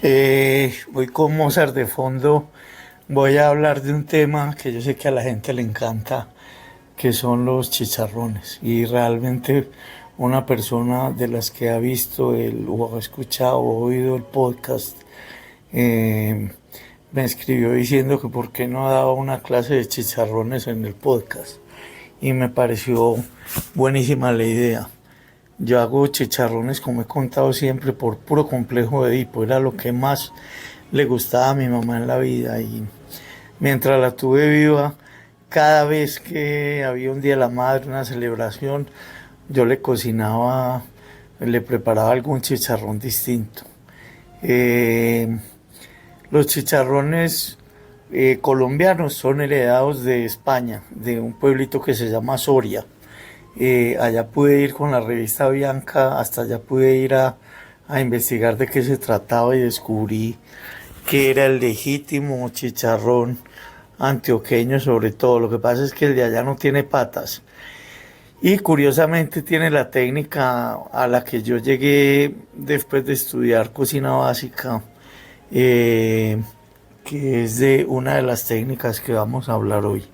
Voy con Mozart de fondo. Voy a hablar de un tema que yo sé que a la gente le encanta, que son los chicharrones. Y realmente una persona de las que ha visto o ha escuchado o oído el podcast eh, me escribió diciendo que por qué no daba una clase de chicharrones en el podcast. Y me pareció buenísima la idea. Yo hago chicharrones, como he contado siempre, por puro complejo de Edipo. Era lo que más le gustaba a mi mamá en la vida. Y mientras la tuve viva, cada vez que había un día de la madre, una celebración, yo le cocinaba, le preparaba algún chicharrón distinto. Eh, los chicharrones colombianos son heredados de España, de un pueblito que se llama Soria. Allá pude ir con la revista Bianca, hasta allá pude ir a investigar de qué se trataba y descubrí que era el legítimo chicharrón antioqueño sobre todo. Lo que pasa es que el de allá no tiene patas. Y curiosamente tiene la técnica a la que yo llegué después de estudiar cocina básica, eh, que es de una de las técnicas que vamos a hablar hoy.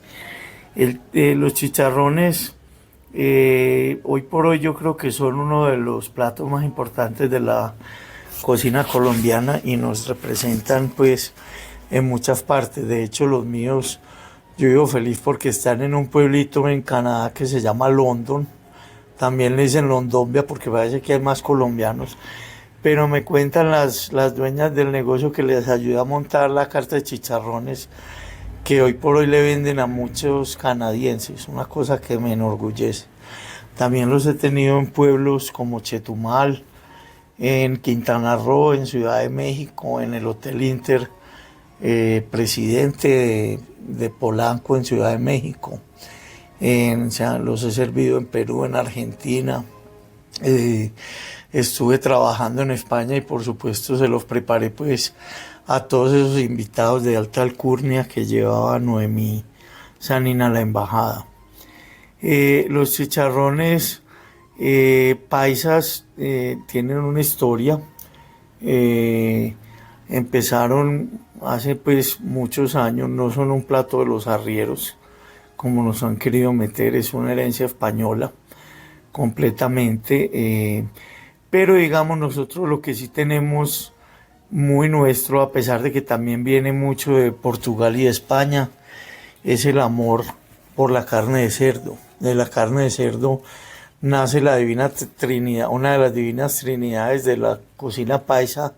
Los chicharrones, hoy por hoy yo creo que son uno de los platos más importantes de la cocina colombiana y nos representan pues en muchas partes. De hecho los míos, yo vivo feliz porque están en un pueblito en Canadá que se llama London. También le dicen Londombia porque parece que hay más colombianos. Pero me cuentan las dueñas del negocio que les ayuda a montar la carta de chicharrones que hoy por hoy le venden a muchos canadienses, una cosa que me enorgullece. También los he tenido en pueblos como Chetumal, en Quintana Roo, en Ciudad de México, en el Hotel Inter, Presidente de Polanco en Ciudad de México. O sea, los he servido en Perú, en Argentina. Eh, Estuve trabajando en España y por supuesto se los preparé pues a todos esos invitados de alta alcurnia que llevaba Noemí Sanina a la embajada. Los chicharrones paisas tienen una historia. Eh, Empezaron hace pues muchos años, no son un plato de los arrieros como nos han querido meter, es una herencia española completamente. Pero digamos nosotros lo que sí tenemos muy nuestro, a pesar de que también viene mucho de Portugal y de España, es el amor por la carne de cerdo. De la carne de cerdo nace la divina trinidad, una de las divinas trinidades de la cocina paisa,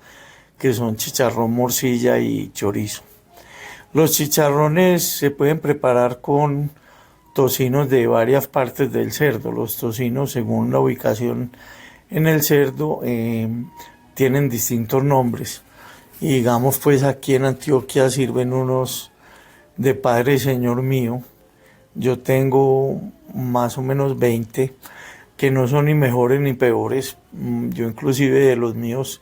que son chicharrón, morcilla y chorizo. Los chicharrones se pueden preparar con tocinos de varias partes del cerdo. Los tocinos, según la ubicación en el cerdo, tienen distintos nombres. Y digamos, pues aquí en Antioquia sirven unos de Padre y Señor mío. Yo tengo más o menos 20 que no son ni mejores ni peores. Yo inclusive de los míos,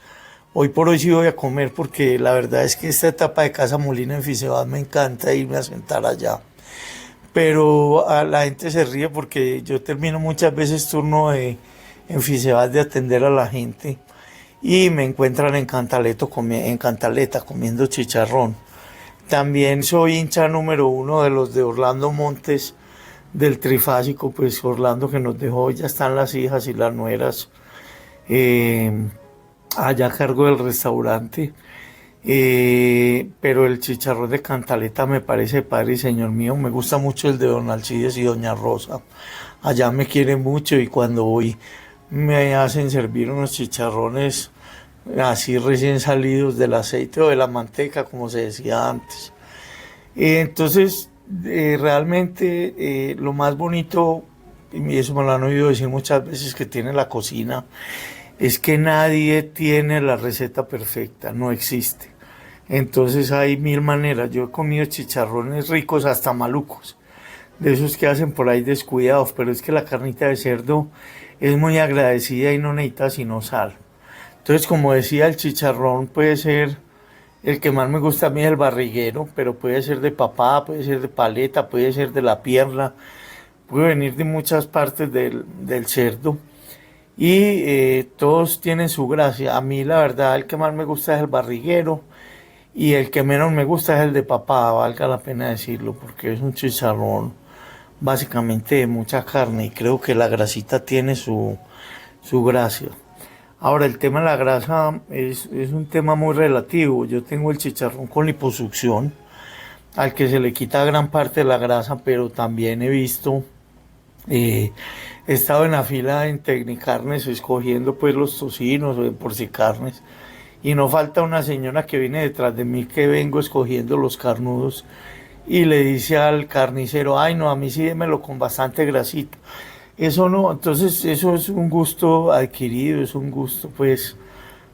hoy por hoy sí voy a comer porque la verdad es que esta etapa de Casa Molina en Fisebad me encanta irme a sentar allá. Pero a la gente se ríe porque yo termino muchas veces turno en Fisebad de atender a la gente y me encuentran en en Cantaleta comiendo chicharrón. También soy hincha número uno de los de Orlando Montes del Trifásico, pues Orlando que nos dejó, ya están las hijas y las nueras eh, allá a cargo del restaurante. Pero el chicharrón de Cantaleta me parece padre y señor mío. Me gusta mucho el de Don Alcides y Doña Rosa. Allá me quieren mucho y cuando voy me hacen servir unos chicharrones así recién salidos del aceite o de la manteca, como se decía antes. Entonces, realmente lo más bonito, y eso me lo han oído decir muchas veces que tiene la cocina, es que nadie tiene la receta perfecta, no existe. Entonces hay mil maneras. Yo he comido chicharrones ricos hasta malucos, de esos que hacen por ahí descuidados, pero es que la carnita de cerdo es muy agradecida y no necesita sino sal. Entonces, como decía, el chicharrón puede ser, el que más me gusta a mí es el barriguero, pero puede ser de papada, puede ser de paleta, puede ser de la pierna, puede venir de muchas partes del cerdo. y todos tienen su gracia. A mí la verdad el que más me gusta es el barriguero y el que menos me gusta es el de papá, valga la pena decirlo, porque es un chicharrón básicamente de mucha carne y creo que la grasita tiene su gracia. Ahora, el tema de la grasa es un tema muy relativo. Yo tengo el chicharrón con liposucción, al que se le quita gran parte de la grasa, pero también he visto, eh, he estado en la fila en Tecnicarnes escogiendo pues los tocinos o en porcicarnes, y no falta una señora que viene detrás de mí que vengo escogiendo los carnudos y le dice al carnicero, ay no, a mí sí démelo con bastante grasito. Eso no, entonces eso es un gusto adquirido, es un gusto pues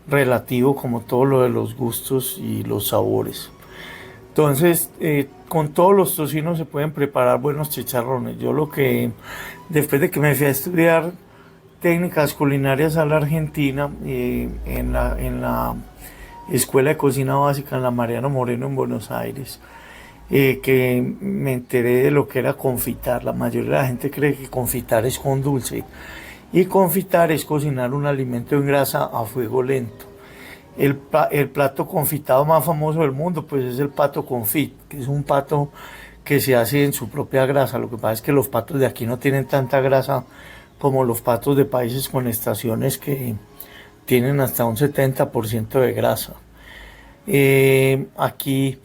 relativo como todo lo de los gustos y los sabores. Entonces, con todos los tocinos se pueden preparar buenos chicharrones. Yo lo que, después de que me fui a estudiar técnicas culinarias a la Argentina, en la Escuela de Cocina Básica en la Mariano Moreno en Buenos Aires, que me enteré de lo que era confitar. La mayoría de la gente cree que confitar es con dulce y confitar es cocinar un alimento en grasa a fuego lento. El plato confitado más famoso del mundo pues es el pato confit, que es un pato que se hace en su propia grasa. Lo que pasa es que los patos de aquí no tienen tanta grasa como los patos de países con estaciones que tienen hasta un 70% de grasa. Aquí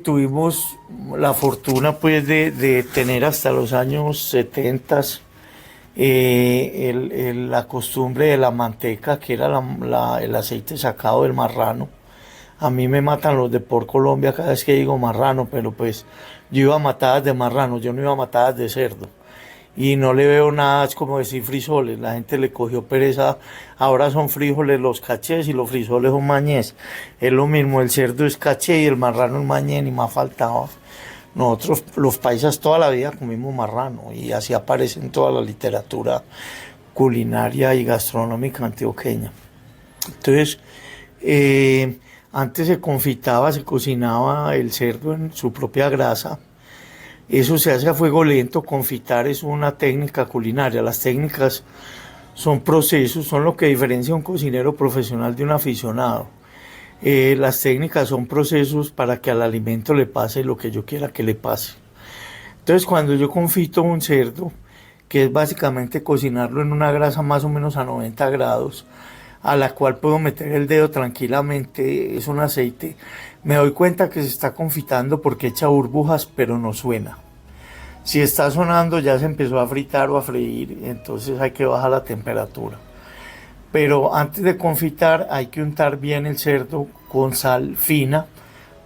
tuvimos la fortuna pues de tener hasta los años 70 la costumbre de la manteca, que era el aceite sacado del marrano. A mí me matan los de por Colombia cada vez que digo marrano, pero pues yo iba a matadas de marrano, yo no iba a matadas de cerdo. Y no le veo nada, es como decir frijoles, la gente le cogió pereza, ahora son frijoles los cachés y los frijoles son mañés. Es lo mismo, el cerdo es caché y el marrano es mañé, ni más faltaba. Nosotros los paisas toda la vida comimos marrano y así aparece en toda la literatura culinaria y gastronómica antioqueña. Entonces, antes se confitaba, se cocinaba el cerdo en su propia grasa. Eso se hace a fuego lento. Confitar es una técnica culinaria. Las técnicas son procesos, son lo que diferencia a un cocinero profesional de un aficionado. Las técnicas son procesos para que al alimento le pase lo que yo quiera que le pase. Entonces, cuando yo confito un cerdo, que es básicamente cocinarlo en una grasa más o menos a 90 grados, a la cual puedo meter el dedo tranquilamente, es un aceite, me doy cuenta que se está confitando porque echa burbujas, pero no suena. Si está sonando ya se empezó a fritar o a freír, entonces hay que bajar la temperatura. Pero antes de confitar hay que untar bien el cerdo con sal fina.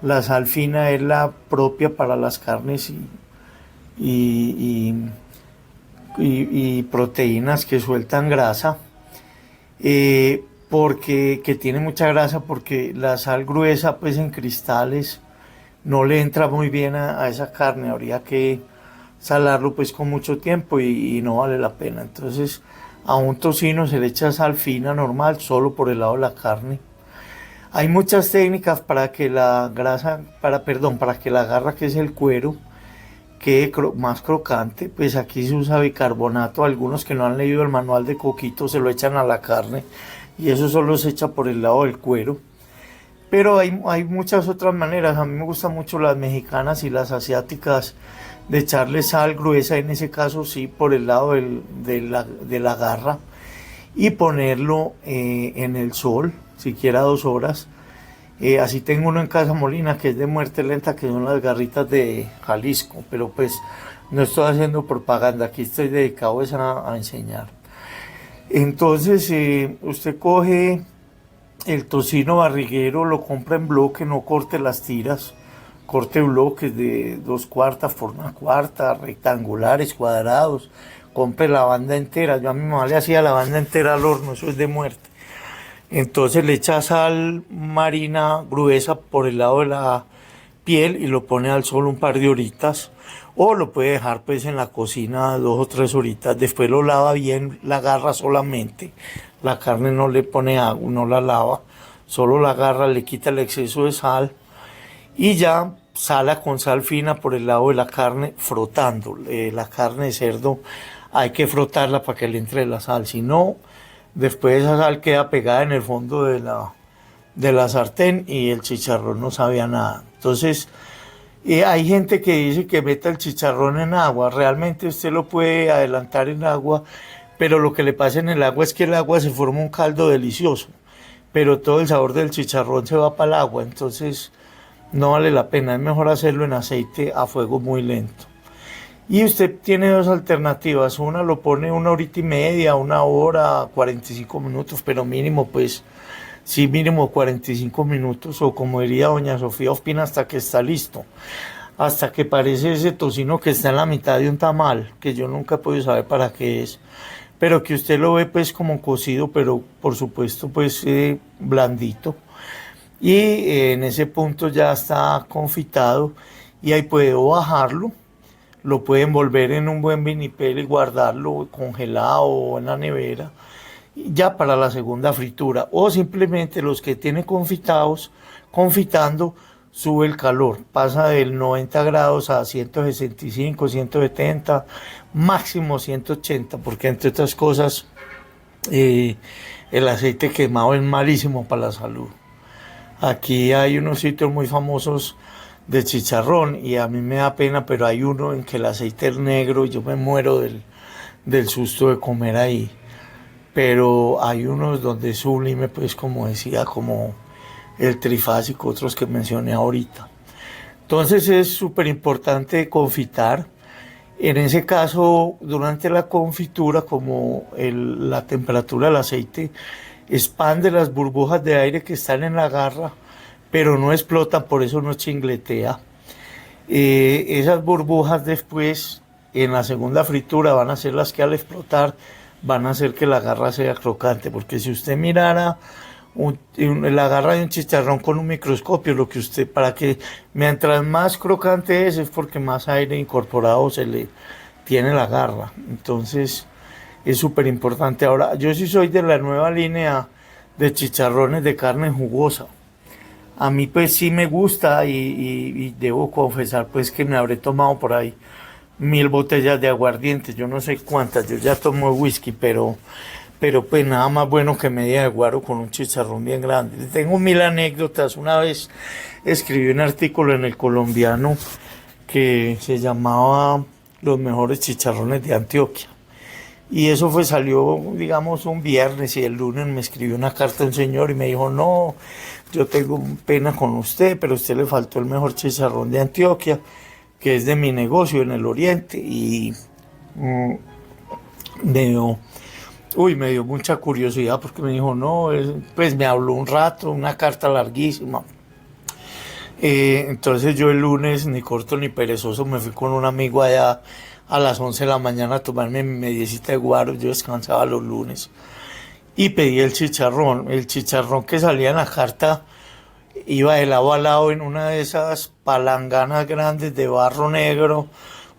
La sal fina es la propia para las carnes y, y proteínas que sueltan grasa. Porque que tiene mucha grasa, porque la sal gruesa pues en cristales no le entra muy bien a esa carne, habría que salarlo pues con mucho tiempo y no vale la pena. Entonces a un tocino se le echa sal fina normal solo por el lado de la carne. Hay muchas técnicas para que la grasa, para que la garra, que es el cuero, quede más crocante. Pues aquí se usa bicarbonato. Algunos que no han leído el manual de Coquito se lo echan a la carne y eso solo se echa por el lado del cuero. Pero hay muchas otras maneras. A mí me gustan mucho las mexicanas y las asiáticas de echarle sal gruesa, en ese caso sí, por el lado de la garra, y ponerlo en el sol, siquiera 2 horas. Así tengo uno en Casa Molina que es de muerte lenta, que son las garritas de Jalisco, pero pues no estoy haciendo propaganda, aquí estoy dedicado a enseñar. Entonces usted coge el tocino barriguero, lo compra en bloque, no corte las tiras, corte bloques de 2/4 por 1/4, rectangulares, cuadrados, compre la banda entera. Yo a mi mamá le hacía la banda entera al horno, eso es de muerte. Entonces le echa sal marina gruesa por el lado de la piel y lo pone al sol un par de horitas, o lo puede dejar pues en la cocina 2 o 3 horitas. Después lo lava bien, la agarra solamente, la carne no le pone agua, no la lava, solo la agarra, le quita el exceso de sal y ya sala con sal fina por el lado de la carne, frotando la carne de cerdo hay que frotarla para que le entre la sal, si no, después esa sal queda pegada en el fondo de la sartén y el chicharrón no sabía nada. Entonces, hay gente que dice que meta el chicharrón en agua, realmente usted lo puede adelantar en agua, pero lo que le pasa en el agua es que el agua se forma un caldo delicioso, pero todo el sabor del chicharrón se va para el agua, entonces no vale la pena, es mejor hacerlo en aceite a fuego muy lento. Y usted tiene dos alternativas, una lo pone una horita y media, una hora, 45 minutos, pero mínimo pues, sí mínimo 45 minutos, o como diría doña Sofía Ospina, hasta que está listo, hasta que parece ese tocino que está en la mitad de un tamal, que yo nunca he podido saber para qué es, pero que usted lo ve pues como cocido, pero por supuesto pues blandito. Y en ese punto ya está confitado y ahí puede bajarlo, lo puede envolver en un buen vinipel y guardarlo congelado o en la nevera ya para la segunda fritura, o simplemente los que tienen confitados, confitando, sube el calor, pasa del 90 grados a 165, 170, máximo 180, porque entre otras cosas el aceite quemado es malísimo para la salud. Aquí hay unos sitios muy famosos de chicharrón y a mí me da pena, pero hay uno en que el aceite es negro y yo me muero del susto de comer ahí. Pero hay unos donde es sublime, pues como decía, como el trifásico, otros que mencioné ahorita. Entonces es súper importante confitar. En ese caso, durante la confitura, como la temperatura del aceite expande las burbujas de aire que están en la garra, pero no explotan, por eso no chingletea. Esas burbujas después, en la segunda fritura, van a ser las que al explotar van a hacer que la garra sea crocante, porque si usted mirara la garra de un chicharrón con un microscopio, lo que usted, para que mientras más crocante es porque más aire incorporado se le tiene la garra. Entonces es súper importante. Ahora, yo sí soy de la nueva línea de chicharrones de carne jugosa. A mí pues sí me gusta y debo confesar pues que me habré tomado por ahí 1000 botellas de aguardiente, yo no sé cuántas, yo ya tomo whisky, pero pues nada más bueno que media de guaro con un chicharrón bien grande. Tengo 1000 anécdotas. Una vez escribí un artículo en El Colombiano que se llamaba Los mejores chicharrones de Antioquia. Y eso salió, digamos, un viernes y el lunes me escribió una carta un señor y me dijo, no, yo tengo pena con usted, pero a usted le faltó el mejor chicharrón de Antioquia, que es de mi negocio en el oriente. Y me dio mucha curiosidad porque me dijo, no, pues me habló un rato, una carta larguísima. Entonces yo el lunes, ni corto ni perezoso, me fui con un amigo allá a las 11 de la mañana a tomarme mi mediecita de guaro, yo descansaba los lunes, y pedí el chicharrón que salía en la carta, iba de lado a lado en una de esas palanganas grandes de barro negro,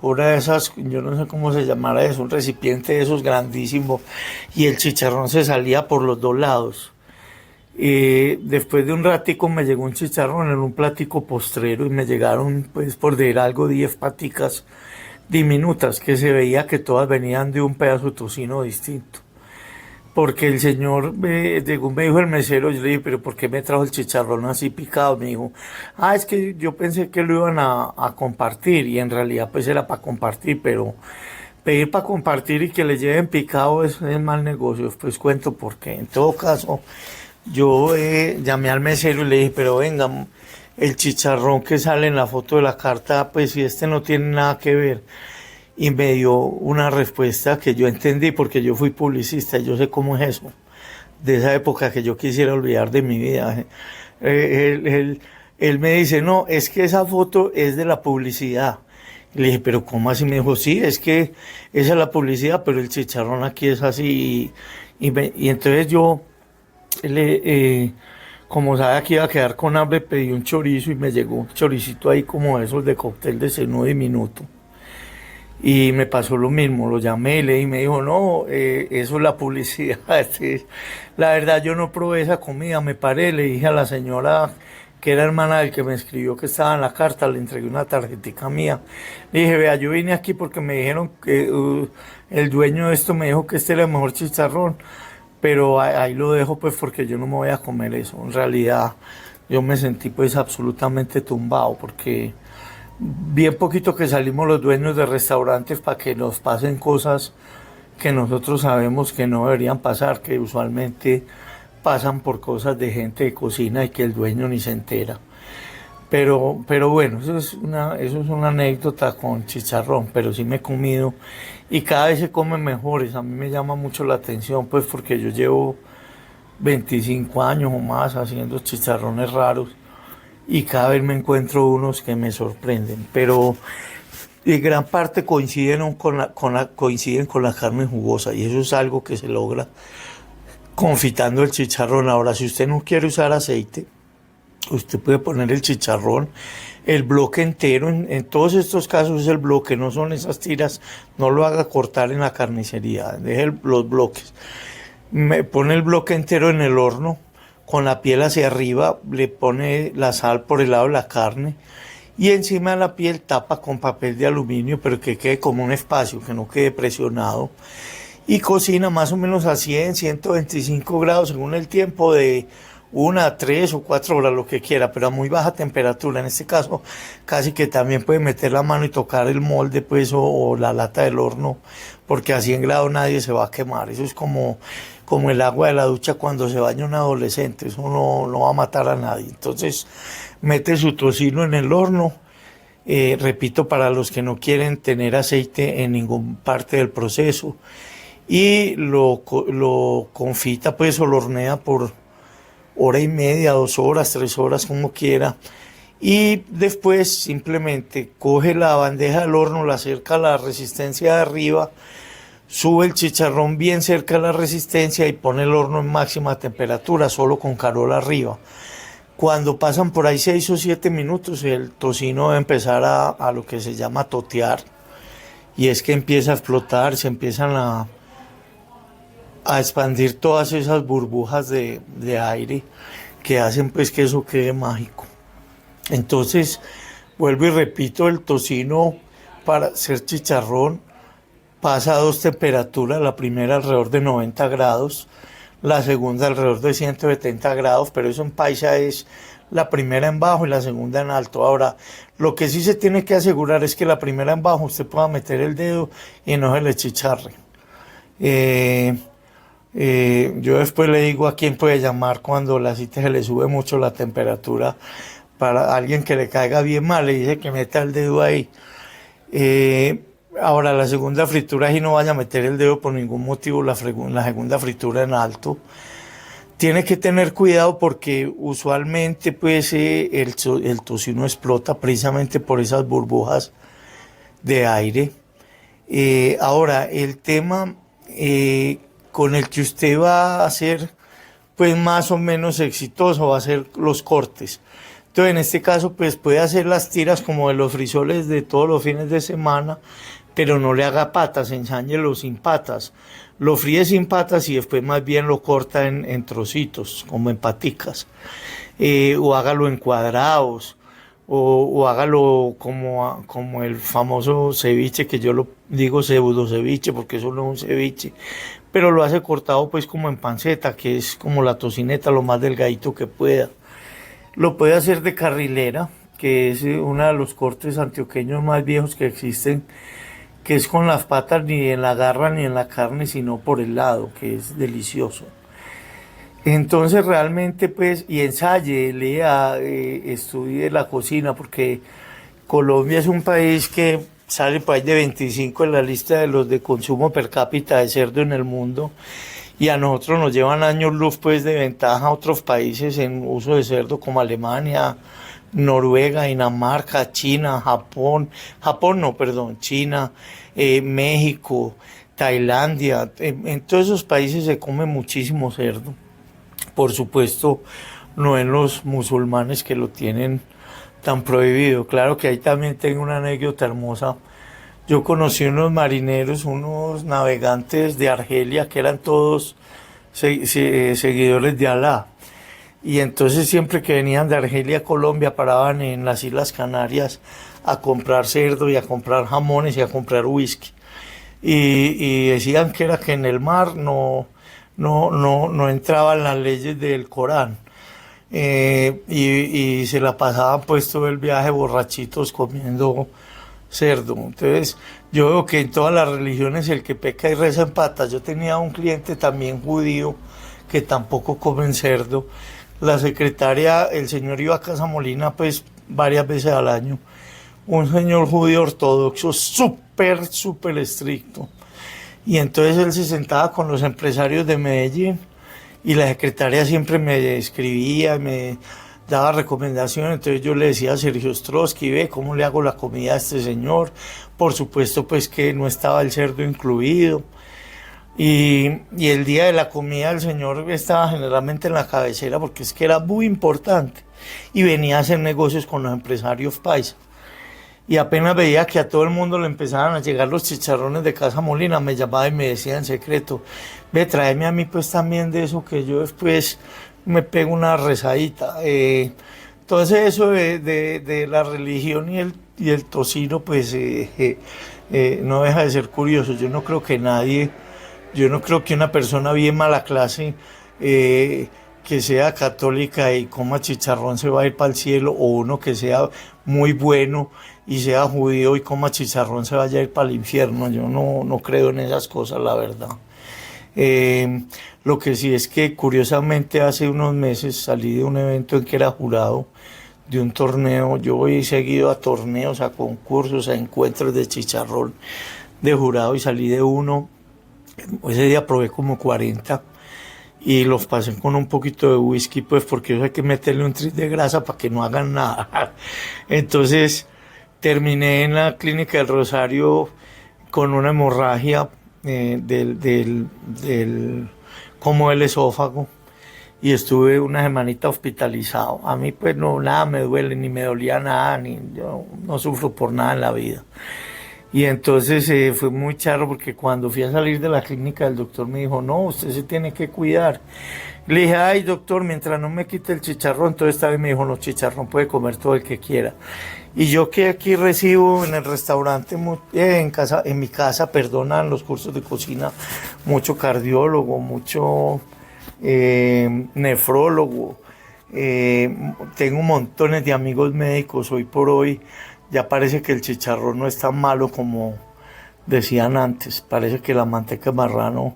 una de esas, yo no sé cómo se llamará eso, un recipiente de esos grandísimo, y el chicharrón se salía por los dos lados. Después de un ratico me llegó un chicharrón en un platico postrero y me llegaron, pues por decir algo, 10 paticas diminutas que se veía que todas venían de un pedazo de tocino distinto. Porque el señor, según me dijo el mesero, yo le dije, pero ¿por qué me trajo el chicharrón así picado? Me dijo, es que yo pensé que lo iban a compartir, y en realidad pues era para compartir, pero pedir para compartir y que le lleven picado es mal negocio. Después cuento por qué. En todo caso, yo llamé al mesero y le dije, pero venga, el chicharrón que sale en la foto de la carta, pues si este no tiene nada que ver. Y me dio una respuesta que yo entendí porque yo fui publicista y yo sé cómo es eso, de esa época que yo quisiera olvidar de mi vida. Él me dice, no, es que esa foto es de la publicidad. Y le dije, pero ¿cómo así? Me dijo, sí, es que esa es la publicidad, pero el chicharrón aquí es así. Y entonces yo, como sabía que iba a quedar con hambre, pedí un chorizo y me llegó un choricito ahí como esos de cóctel de cenú diminuto. Y me pasó lo mismo, lo llamé y le dije, me dijo, no, eso es la publicidad. La verdad yo no probé esa comida, me paré, le dije a la señora que era hermana del que me escribió que estaba en la carta, le entregué una tarjetita mía. Le dije, vea, yo vine aquí porque me dijeron que el dueño de esto me dijo que este era el mejor chicharrón, pero ahí lo dejo pues porque yo no me voy a comer eso. En realidad yo me sentí pues absolutamente tumbado porque bien poquito que salimos los dueños de restaurantes para que nos pasen cosas que nosotros sabemos que no deberían pasar, que usualmente pasan por cosas de gente de cocina y que el dueño ni se entera. Pero bueno, eso es una anécdota con chicharrón, pero sí me he comido y cada vez se comen mejores. A mí me llama mucho la atención, pues porque yo llevo 25 años o más haciendo chicharrones raros y cada vez me encuentro unos que me sorprenden, pero en gran parte coinciden con la carne jugosa y eso es algo que se logra confitando el chicharrón. Ahora, si usted no quiere usar aceite, usted puede poner el chicharrón, el bloque entero, en todos estos casos es el bloque, no son esas tiras, no lo haga cortar en la carnicería, deje los bloques. Me pone el bloque entero en el horno, con la piel hacia arriba, le pone la sal por el lado de la carne y encima de la piel tapa con papel de aluminio, pero que quede como un espacio, que no quede presionado. Y cocina más o menos a 100, 125 grados según el tiempo de 1, 3 o 4 horas, lo que quiera, pero a muy baja temperatura. En este caso, casi que también puede meter la mano y tocar el molde, pues, o la lata del horno, porque a 100 grados nadie se va a quemar. Eso es como el agua de la ducha cuando se baña un adolescente, eso no va a matar a nadie. Entonces, mete su tocino en el horno. Repito, para los que no quieren tener aceite en ninguna parte del proceso, y lo confita, pues, o lo hornea por hora y media, 2 horas, 3 horas, como quiera. Y después simplemente coge la bandeja del horno, la acerca a la resistencia de arriba, sube el chicharrón bien cerca a la resistencia y pone el horno en máxima temperatura, solo con carol arriba. Cuando pasan por ahí 6 o 7 minutos, el tocino debe empezar a lo que se llama totear. Y es que empieza a explotar, se empiezan a expandir todas esas burbujas de aire que hacen pues que eso quede mágico. Entonces, vuelvo y repito, el tocino para hacer chicharrón pasa a 2 temperaturas, la primera alrededor de 90 grados, la segunda alrededor de 170 grados, pero eso en paisa es la primera en bajo y la segunda en alto. Ahora, lo que sí se tiene que asegurar es que la primera en bajo usted pueda meter el dedo y no se le chicharre. Yo después le digo a quién puede llamar cuando la cita se le sube mucho la temperatura, para alguien que le caiga bien mal, le dice que meta el dedo ahí. Ahora, la segunda fritura, si no vaya a meter el dedo por ningún motivo, la segunda fritura en alto. Tiene que tener cuidado porque usualmente pues el tocino explota precisamente por esas burbujas de aire. Ahora, el tema con el que usted va a ser pues más o menos exitoso va a ser los cortes. Entonces, en este caso, pues puede hacer las tiras como de los frisoles de todos los fines de semana, pero no le haga patas, ensáñelo sin patas. Lo fríe sin patas y después más bien lo corta en trocitos, como en paticas. O hágalo en cuadrados, o hágalo como el famoso ceviche, que yo lo digo pseudo ceviche, porque eso no es un ceviche, pero lo hace cortado pues como en panceta, que es como la tocineta, lo más delgadito que pueda. Lo puede hacer de carrilera, que es uno de los cortes antioqueños más viejos que existen, que es con las patas ni en la garra ni en la carne, sino por el lado, que es delicioso. Entonces realmente pues, y ensaye, lea, estudie la cocina, porque Colombia es un país que sale por ahí de 25 en la lista de los de consumo per cápita de cerdo en el mundo, y a nosotros nos llevan años luz pues de ventaja a otros países en uso de cerdo como Alemania, Noruega, Dinamarca, China, China, México, Tailandia. En todos esos países se come muchísimo cerdo. Por supuesto, no en los musulmanes que lo tienen tan prohibido. Claro que ahí también tengo una anécdota hermosa. Yo conocí unos marineros, unos navegantes de Argelia que eran todos seguidores de Alá. Y entonces siempre que venían de Argelia a Colombia paraban en las Islas Canarias a comprar cerdo y a comprar jamones y a comprar whisky. Y decían que era que en el mar no entraban las leyes del Corán. Y se la pasaban pues todo el viaje borrachitos comiendo cerdo. Entonces yo veo que en todas las religiones el que peca y reza en patas. Yo tenía un cliente también judío que tampoco comen cerdo. La secretaria, el señor iba a Casa Molina pues varias veces al año. Un señor judío ortodoxo súper estricto. Y entonces él se sentaba con los empresarios de Medellín y la secretaria siempre me escribía, me daba recomendaciones. Entonces yo le decía a Sergio Ostrowski, ve cómo le hago la comida a este señor. Por supuesto pues que no estaba el cerdo incluido. Y el día de la comida el señor estaba generalmente en la cabecera porque es que era muy importante y venía a hacer negocios con los empresarios paisa. Y apenas veía que a todo el mundo le empezaban a llegar los chicharrones de Casa Molina, me llamaba y me decía en secreto, ve, tráeme a mí pues también de eso que yo después me pego una rezadita. Entonces eso de la religión y el tocino pues no deja de ser curioso. Yo no creo que una persona bien mala clase que sea católica y coma chicharrón se va a ir para el cielo, o uno que sea muy bueno y sea judío y coma chicharrón se vaya a ir para el infierno. Yo no creo en esas cosas, la verdad. Lo que sí es que curiosamente hace unos meses salí de un evento en que era jurado de un torneo. Yo voy seguido a torneos, a concursos, a encuentros de chicharrón de jurado y salí de uno. Ese día probé como 40 y los pasé con un poquito de whisky, pues porque eso hay que meterle un tris de grasa para que no hagan nada. Entonces terminé en la clínica del Rosario con una hemorragia como del esófago y estuve una semanita hospitalizado. A mí pues no, nada me duele, ni me dolía nada, ni yo no sufro por nada en la vida. Y entonces fue muy charro porque cuando fui a salir de la clínica el doctor me dijo, no, usted se tiene que cuidar. Le dije, ay doctor, mientras no me quite el chicharrón. Entonces esta vez me dijo, no, chicharrón puede comer todo el que quiera. Y yo que aquí recibo en el restaurante, en mi casa, perdonan los cursos de cocina, mucho cardiólogo, mucho nefrólogo, tengo montones de amigos médicos. Hoy por hoy ya parece que el chicharrón no es tan malo como decían antes. Parece que la manteca de marrano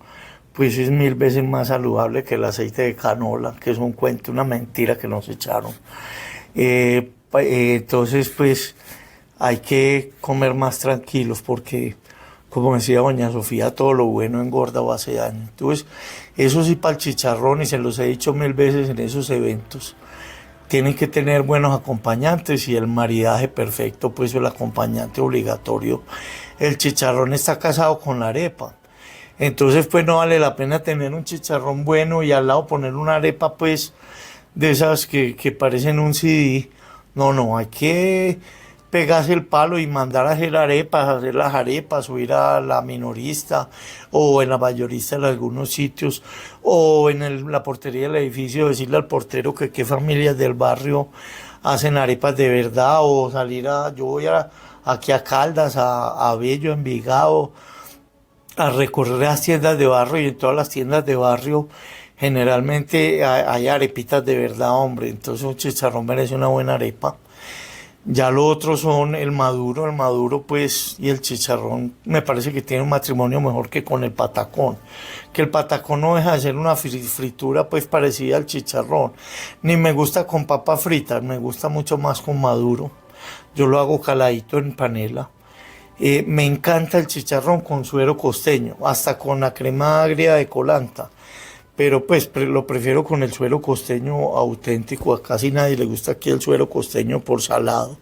pues es 1000 veces más saludable que el aceite de canola, que es un cuento, una mentira que nos echaron. Entonces pues hay que comer más tranquilos porque, como decía doña Sofía, todo lo bueno engorda o hace daño. Entonces eso sí, para el chicharrón, y se los he dicho 1000 veces en esos eventos, tienen que tener buenos acompañantes y el maridaje perfecto, pues el acompañante obligatorio. El chicharrón está casado con la arepa. Entonces pues no vale la pena tener un chicharrón bueno y al lado poner una arepa pues de esas que parecen un CD. No, hay que pegarse el palo y mandar a hacer arepas, hacer las arepas, o ir a la minorista o en la mayorista en algunos sitios, o en la portería del edificio decirle al portero que qué familias del barrio hacen arepas de verdad, o salir yo voy aquí a Caldas, a Bello, Envigado, a recorrer las tiendas de barrio, y en todas las tiendas de barrio generalmente hay arepitas de verdad, hombre. Entonces un chicharrón merece una buena arepa. Ya lo otro son el maduro pues, y el chicharrón me parece que tiene un matrimonio mejor que con el patacón, que el patacón no deja de ser una fritura pues parecida al chicharrón. Ni me gusta con papas fritas, me gusta mucho más con maduro. Yo lo hago caladito en panela. Me encanta el chicharrón con suero costeño, hasta con la crema agria de colanta. Pero pues lo prefiero con el suero costeño auténtico. A casi nadie le gusta aquí el suero costeño por salado.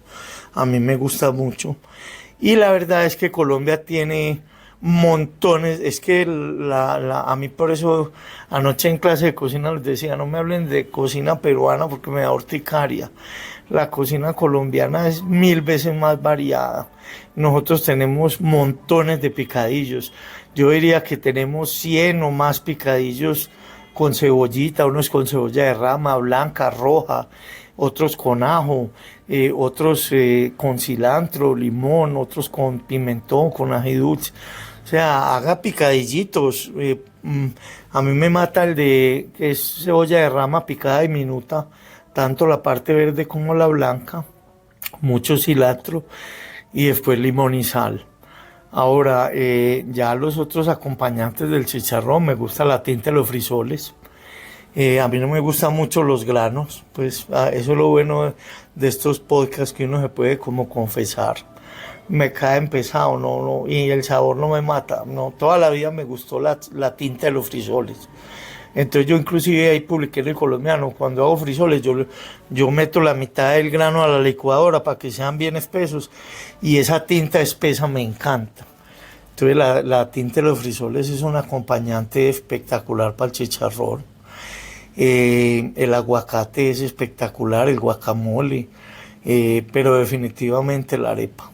A mí me gusta mucho. Y la verdad es que Colombia tiene montones. Es que a mí por eso anoche en clase de cocina les decía, no me hablen de cocina peruana porque me da urticaria. La cocina colombiana es 1000 veces más variada. Nosotros tenemos montones de picadillos. Yo diría que tenemos 100 o más picadillos con cebollita, unos con cebolla de rama, blanca, roja, otros con ajo, otros con cilantro, limón, otros con pimentón, con ají dulce. O sea, haga picadillitos. A mí me mata el de que es cebolla de rama picada diminuta, tanto la parte verde como la blanca, mucho cilantro y después limón y sal. Ahora, ya los otros acompañantes del chicharrón, me gusta la tinta de los frisoles. A mí no me gustan mucho los granos, pues eso es lo bueno de estos podcasts que uno se puede como confesar. Me caen pesado, y el sabor no me mata. No, toda la vida me gustó la tinta de los frisoles. Entonces yo inclusive ahí publiqué en el colombiano, cuando hago frisoles yo meto la mitad del grano a la licuadora para que sean bien espesos y esa tinta espesa me encanta. Entonces la tinta de los frisoles es un acompañante espectacular para el chicharrón. El aguacate es espectacular, el guacamole, pero definitivamente la arepa.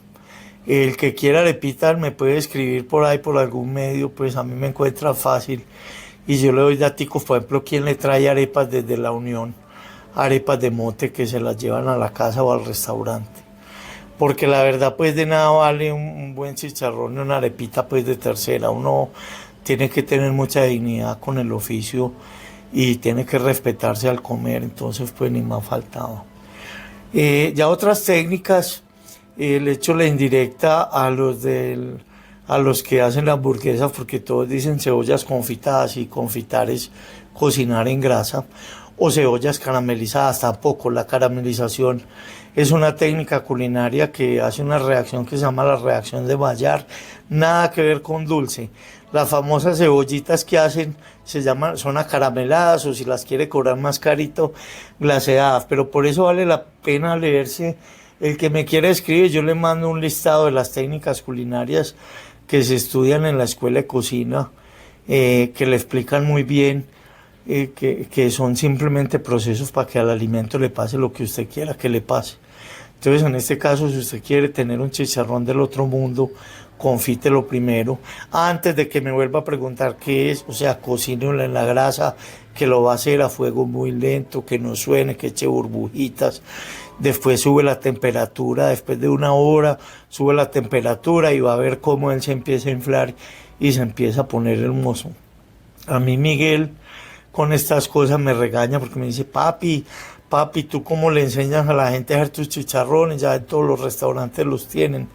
El que quiera arepita me puede escribir por ahí por algún medio, pues a mí me encuentra fácil y yo le doy daticos, por ejemplo, quien le trae arepas desde la Unión, arepas de mote que se las llevan a la casa o al restaurante. Porque la verdad pues de nada vale un buen chicharrón y una arepita pues de tercera. Uno tiene que tener mucha dignidad con el oficio y tiene que respetarse al comer, entonces pues ni me ha faltado. Ya otras técnicas, le echo la indirecta a los que hacen la hamburguesa, porque todos dicen cebollas confitadas y confitar es cocinar en grasa, o cebollas caramelizadas, tampoco. La caramelización es una técnica culinaria que hace una reacción que se llama la reacción de Maillard, nada que ver con dulce. Las famosas cebollitas que hacen son acarameladas o si las quiere cobrar más carito, glaseadas, pero por eso vale la pena leerse. El que me quiera escribir, yo le mando un listado de las técnicas culinarias que se estudian en la escuela de cocina, que le explican muy bien, que son simplemente procesos para que al alimento le pase lo que usted quiera que le pase. Entonces, en este caso, si usted quiere tener un chicharrón del otro mundo, confítelo primero, antes de que me vuelva a preguntar qué es, o sea, cocínelo en la grasa, que lo va a hacer a fuego muy lento, que no suene, que eche burbujitas. Después sube la temperatura, después de una hora sube la temperatura y va a ver cómo él se empieza a inflar y se empieza a poner hermoso. A mí Miguel con estas cosas me regaña porque me dice, papi, ¿tú cómo le enseñas a la gente a hacer tus chicharrones? Ya en todos los restaurantes los tienen.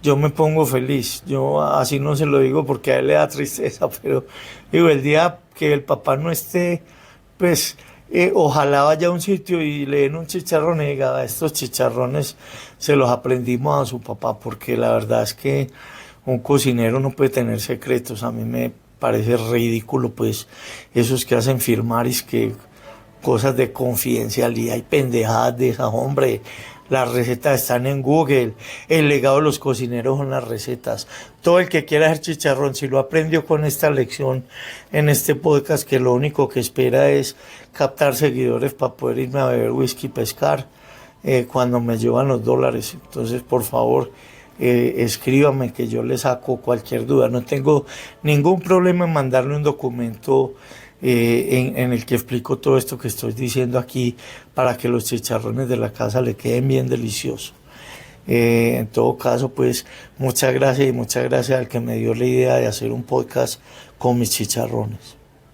Yo me pongo feliz, yo así no se lo digo porque a él le da tristeza, pero digo, el día que el papá no esté, pues ojalá vaya a un sitio y le den un chicharrón y diga, estos chicharrones se los aprendimos a su papá, porque la verdad es que un cocinero no puede tener secretos. A mí me parece ridículo, pues, esos que hacen firmar y que cosas de confidencialidad y pendejadas de esas, hombre. Las recetas están en Google. El legado de los cocineros son las recetas. Todo el que quiera hacer chicharrón, si lo aprendió con esta lección en este podcast, que lo único que espera es captar seguidores para poder irme a beber whisky y pescar cuando me llevan los dólares. Entonces, por favor, escríbame que yo le saco cualquier duda. No tengo ningún problema en mandarle un documento en el que explico todo esto que estoy diciendo aquí para que los chicharrones de la casa le queden bien deliciosos. En todo caso, pues muchas gracias y muchas gracias al que me dio la idea de hacer un podcast con mis chicharrones.